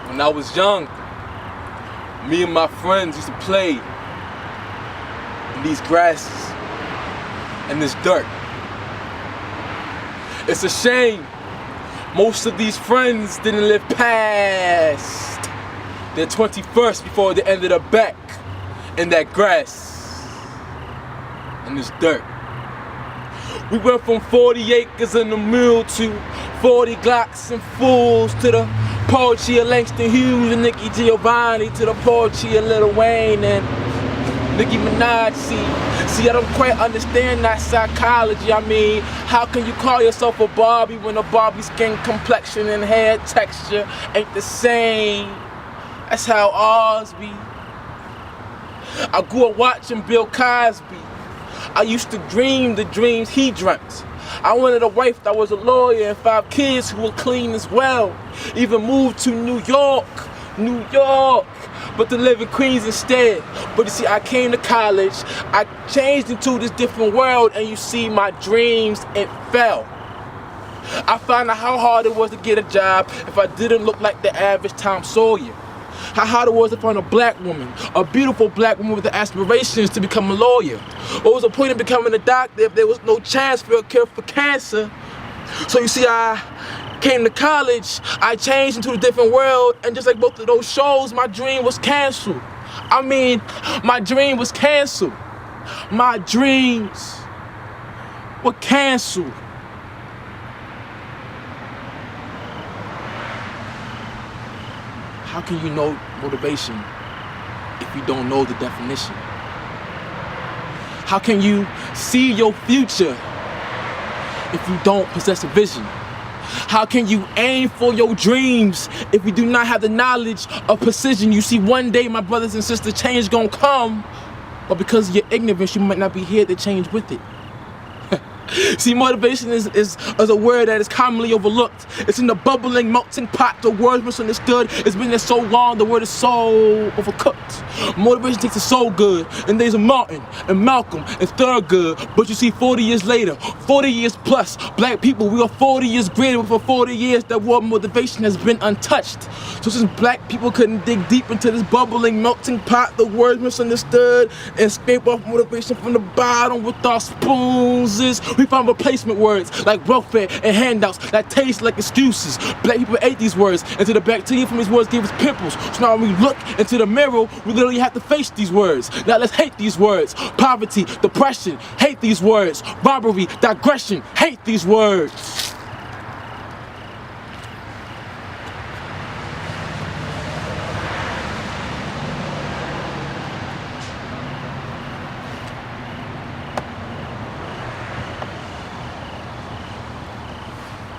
When I was young, me and my friends used to play in these grasses and this dirt. It's a shame most of these friends didn't live past their 21st before they ended up back in that grass and this dirt. We went from 40 acres in the mill to 40 Glocks and fools to the poetry of Langston Hughes and Nicky Giovanni to the poetry of Lil Wayne and Nicki Minaj. See, I don't quite understand that psychology. I mean, how can you call yourself a Barbie when a Barbie skin complexion and hair texture ain't the same? That's how ours be. I grew up watching Bill Cosby. I used to dream the dreams he dreamt. I wanted a wife that was a lawyer and 5 kids who were clean as well. Even moved to New York, but to live in Queens instead. But you see, I came to college, I changed into this different world, and you see, my dreams, it fell. I found out how hard it was to get a job if I didn't look like the average Tom Sawyer. How hard it was to find a black woman, a beautiful black woman with the aspirations to become a lawyer. What was the point of becoming a doctor if there was no chance for a cure for cancer? So you see, I came to college, I changed into a different world, and just like both of those shows, my dream was canceled. I mean, my dream was canceled. My dreams were canceled. How can you know motivation if you don't know the definition? How can you see your future if you don't possess a vision? How can you aim for your dreams if you do not have the knowledge of precision? You see, one day, my brothers and sisters, change gonna come, but because of your ignorance, you might not be here to change with it. See, motivation is a word that is commonly overlooked. It's in the bubbling, melting pot. The word misunderstood. It's been there so long, the word is so overcooked. Motivation takes it so good. And there's a Martin and Malcolm and Thurgood. But you see, 40 years later, 40 years plus, black people, we are 40 years greater. For 40 years, that word motivation has been untouched. So since black people couldn't dig deep into this bubbling, melting pot, the word misunderstood, and scrape off motivation from the bottom with our spoons, we found replacement words like welfare and handouts that taste like excuses. Black people ate these words until the bacteria from these words gave us pimples. So now when we look into the mirror, we literally have to face these words. Now let's hate these words. Poverty, depression, hate these words. Robbery, digression, hate these words.